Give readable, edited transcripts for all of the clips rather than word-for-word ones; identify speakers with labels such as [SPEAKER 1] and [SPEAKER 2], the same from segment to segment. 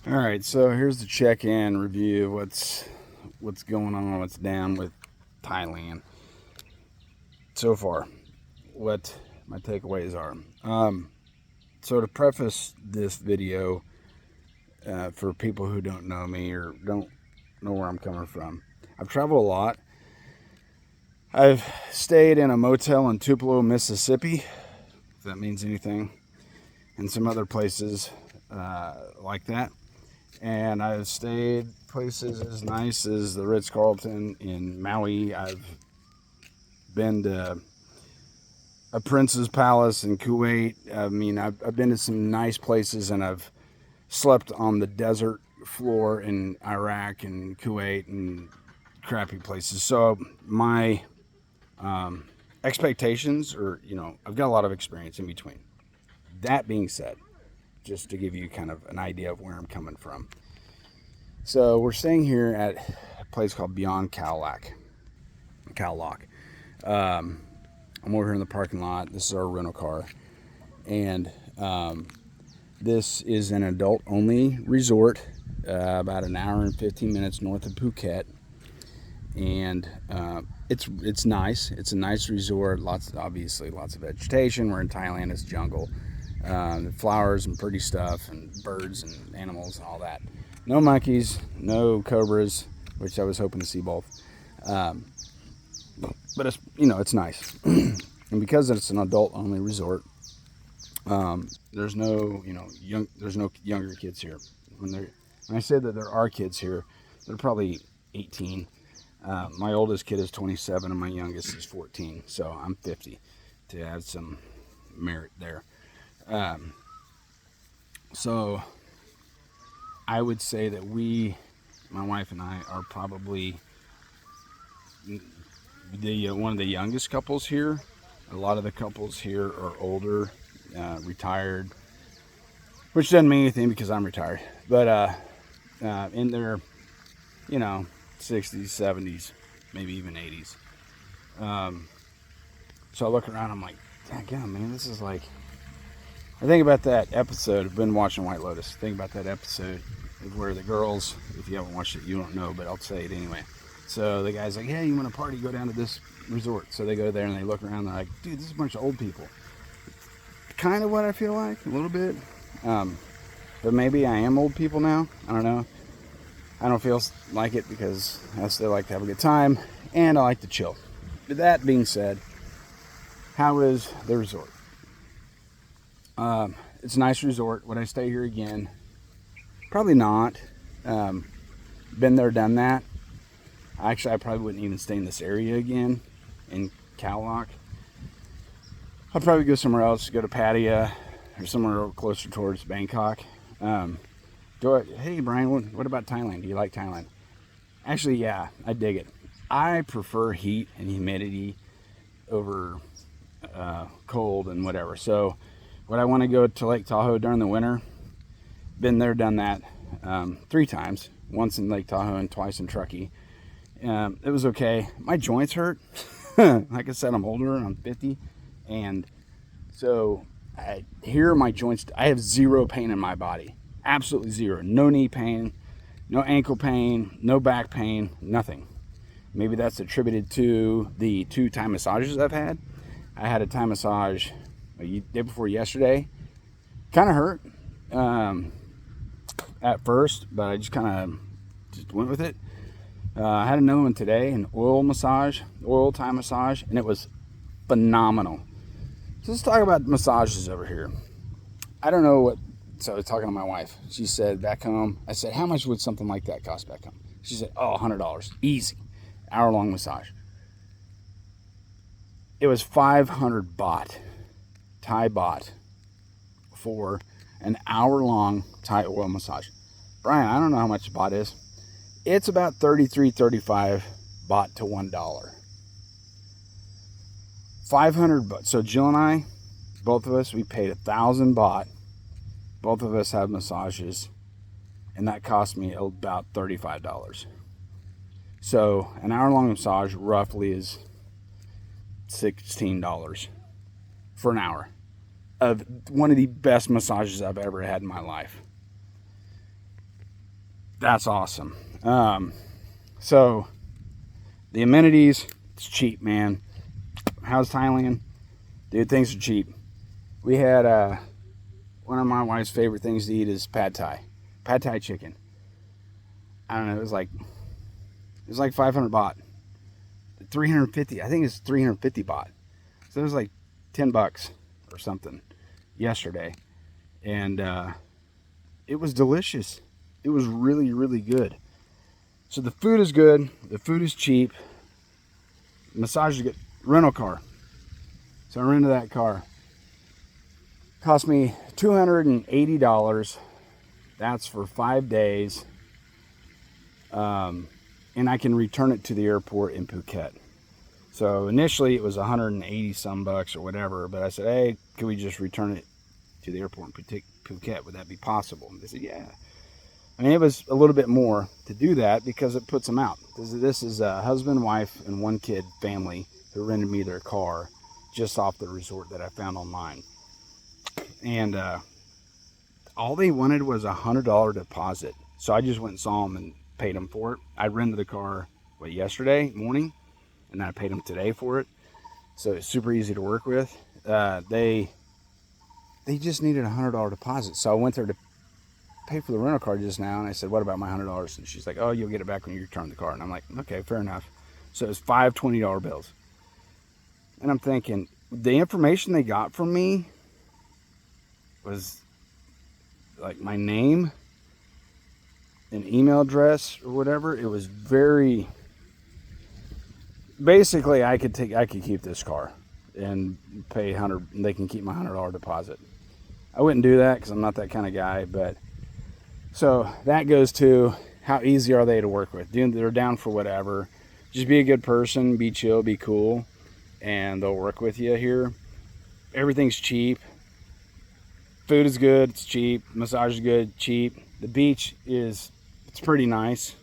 [SPEAKER 1] All right, so here's the check-in review of what's going on, what's down with Thailand so far. What my takeaways are. So to preface this video, for people who don't know me or don't know where I'm coming from, I've traveled a lot. I've stayed in a motel in Tupelo, Mississippi, if that means anything, and some other places like that. And I've stayed places as nice as the Ritz-Carlton in Maui. I've been to a Prince's Palace in Kuwait. I mean, I've been to some nice places, and I've slept on the desert floor in Iraq and Kuwait and crappy places. So my expectations are, I've got a lot of experience in between. That being said, just to give you kind of an idea of where I'm coming from. So we're staying here at a place called Beyond Cowlock. I'm over here in the parking lot. This is our rental car. And this is an adult-only resort, about an hour and 15 minutes north of Phuket. And it's nice. It's a nice resort. Obviously lots of vegetation. We're in Thailand. It's jungle. Flowers and pretty stuff and birds and animals and all that. No monkeys, no cobras, which I was hoping to see both. But it's nice. And because it's an adult-only resort, there's no younger kids here. When I say that there are kids here, they're probably 18. My oldest kid is 27 and my youngest is 14. So I'm 50 to add some merit there. So I would say that my wife and I, are probably one of the youngest couples here. A lot of the couples here are older, retired, which doesn't mean anything because I'm retired. But in their, 60s, 70s, maybe even 80s. So I look around, I'm like, damn, man, this is like. I think about that episode. I've been watching White Lotus. Think about that episode where the girls, if you haven't watched it, you don't know, but I'll say it anyway. So the guy's like, hey, you want to party? Go down to this resort. So they go there and they look around. And they're like, dude, this is a bunch of old people. Kind of what I feel like, a little bit. But maybe I am old people now. I don't know. I don't feel like it because I still like to have a good time and I like to chill. But that being said, how is the resort? It's a nice resort. Would I stay here again? Probably not. Been there, done that. Actually, I probably wouldn't even stay in this area again, in Cowlock. I'll probably go somewhere else, go to Pattaya, or somewhere closer towards Bangkok. Hey, Brian, what about Thailand? Do you like Thailand? Actually, yeah, I dig it. I prefer heat and humidity over cold and whatever. So, would I want to go to Lake Tahoe during the winter? Been there, done that 3 times. Once in Lake Tahoe and twice in Truckee. It was okay. My joints hurt. Like I said, I'm older. I'm 50. And so here my joints, I have zero pain in my body. Absolutely zero. No knee pain, no ankle pain, no back pain, nothing. Maybe that's attributed to the 2 Thai massages I've had. I had a Thai massage day before yesterday. Kind of hurt at first, but I just kind of went with it. I had another one today, an oil Thai massage, and it was phenomenal. So let's talk about massages over here. I don't know what. So I was talking to my wife. She said back home. I said, how much would something like that cost back home? She said, $100, easy, hour-long massage. It was 500 baht. Thai baht for an hour-long Thai oil massage. Brian, I don't know how much baht is. It's about 33, 35 baht to $1. 500 baht. So Jill and I, both of us, we paid 1,000 baht. Both of us had massages, and that cost me about $35. So an hour-long massage roughly is $16 for an hour of one of the best massages I've ever had in my life. that's awesome. So the amenities, it's cheap, man. How's Thailand? Dude, things are cheap. We had one of my wife's favorite things to eat is pad thai chicken. I don't know, it was like 500 baht, 350. I think it's 350 baht. So it was like $10 or something yesterday, and it was delicious. It was really, really good. So the food is good. The food is cheap. Massage is good. Rental car. So I rented that car. Cost me $280. That's for 5 days. And I can return it to the airport in Phuket. So initially it was 180 some bucks or whatever, but I said, hey, can we just return it to the airport in Phuket? Would that be possible? And they said, yeah. I mean, it was a little bit more to do that because it puts them out. This is a husband, wife, and one kid family who rented me their car just off the resort that I found online. And all they wanted was $100 deposit. So I just went and saw them and paid them for it. I rented the car, yesterday morning, and I paid them today for it. So it's super easy to work with. They just needed a $100 deposit. So I went there to pay for the rental car just now, and I said, what about my $100? And she's like, oh, you'll get it back when you return the car. And I'm like, okay, fair enough. So it was 5 $20 bills. And I'm thinking, the information they got from me was like my name, an email address or whatever. It was very, basically I could keep this car and pay $100, and they can keep my $100 deposit. I wouldn't do that because I'm not that kind of guy, but so that goes to how easy are they to work with. They're down for whatever. Just be a good person, be chill, be cool, and they'll work with you here. Everything's cheap. Food is good, it's cheap. Massage is good, cheap. The beach it's pretty nice.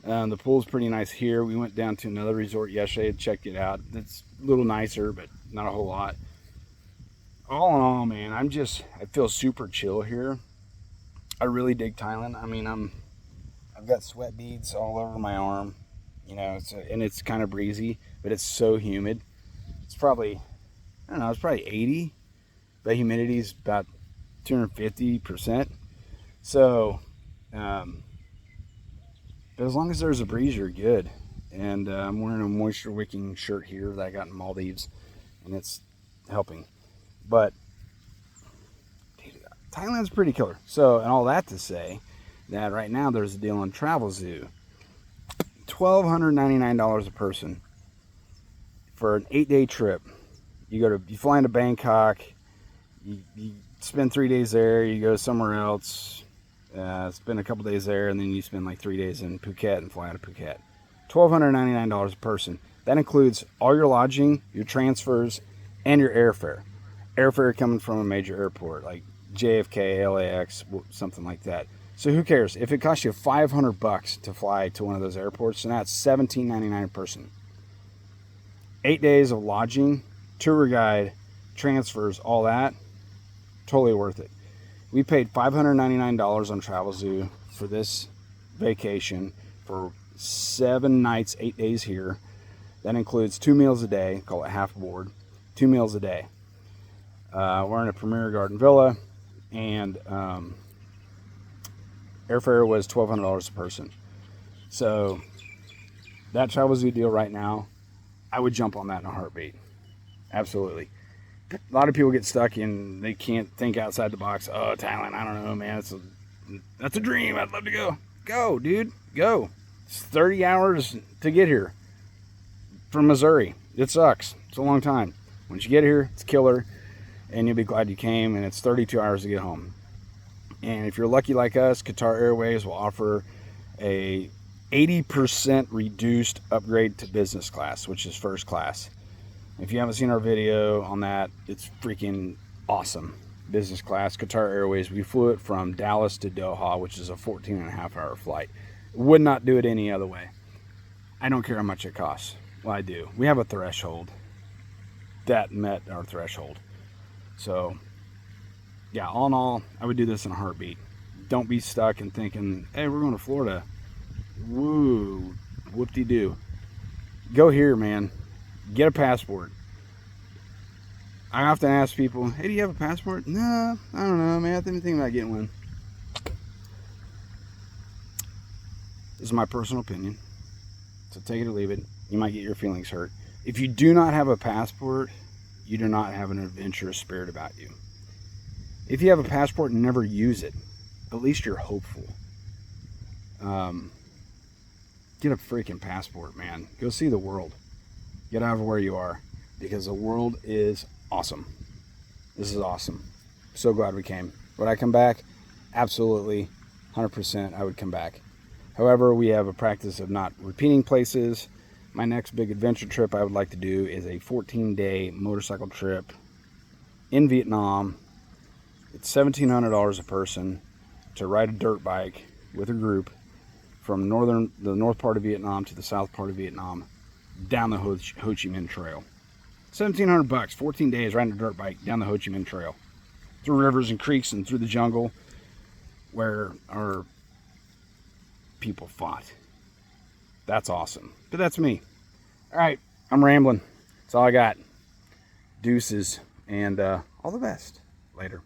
[SPEAKER 1] The pool's pretty nice here. We went down to another resort yesterday and checked it out. It's a little nicer, but not a whole lot. All in all, man, I feel super chill here. I really dig Thailand. I mean, I've got sweat beads all over my arm, and it's kind of breezy, but it's so humid. It's probably, I don't know, it's probably 80, but humidity is about 250%. So, but as long as there's a breeze, you're good. And I'm wearing a moisture wicking shirt here that I got in Maldives, and it's helping. But Thailand's pretty killer. So, and all that to say that right now there's a deal on Travel Zoo. $1,299 a person for an 8-day trip. You fly into Bangkok, you spend 3 days there, you go somewhere else, spend a couple days there, and then you spend like 3 days in Phuket and fly out of Phuket. $1,299 a person. That includes all your lodging, your transfers, and your airfare. Airfare coming from a major airport like JFK, LAX, something like that. So who cares? If it costs you $500 to fly to one of those airports, so now it's $1,799 a person. 8 days of lodging, tour guide, transfers, all that, totally worth it. We paid $599 on Travel Zoo for this vacation for 7 nights, 8 days here. That includes 2 meals a day, call it half board, 2 meals a day. We're in a Premier Garden Villa, and airfare was $1,200 a person. So that Travel Zoo deal right now, I would jump on that in a heartbeat. Absolutely. A lot of people get stuck in, they can't think outside the box. Oh, Thailand, I don't know, man. That's a dream. I'd love to go. Go, dude. Go. It's 30 hours to get here from Missouri. It sucks. It's a long time. Once you get here, it's killer, and you'll be glad you came, and it's 32 hours to get home. And if you're lucky like us, Qatar Airways will offer a 80% reduced upgrade to business class, which is first class. If you haven't seen our video on that, it's freaking awesome. Business class, Qatar Airways. We flew it from Dallas to Doha, which is a 14.5-hour flight. Would not do it any other way. I don't care how much it costs. Well, I do. We have a threshold. That met our threshold. So, yeah, all in all, I would do this in a heartbeat. don't be stuck and thinking, hey, we're going to Florida. Woo, whoop-de-doo. Go here, man. Get a passport. I often ask people, hey, do you have a passport? No, I don't know, man. I didn't think about getting one. This is my personal opinion. So take it or leave it. You might get your feelings hurt. If you do not have a passport, you do not have an adventurous spirit about you. If you have a passport and never use it, at least you're hopeful. Get a freaking passport, man. Go see the world. Get out of where you are, because the world is awesome. This is awesome. So glad we came. Would I come back? Absolutely. 100% I would come back. However, we have a practice of not repeating places. My next big adventure trip I would like to do is a 14-day motorcycle trip in Vietnam. It's $1,700 a person to ride a dirt bike with a group from the north part of Vietnam to the south part of Vietnam down the Ho Chi Minh Trail. $1,700, 14 days riding a dirt bike down the Ho Chi Minh Trail, through rivers and creeks and through the jungle where our people fought. That's awesome. But that's me. All right, I'm rambling. That's all I got. Deuces, and all the best. Later.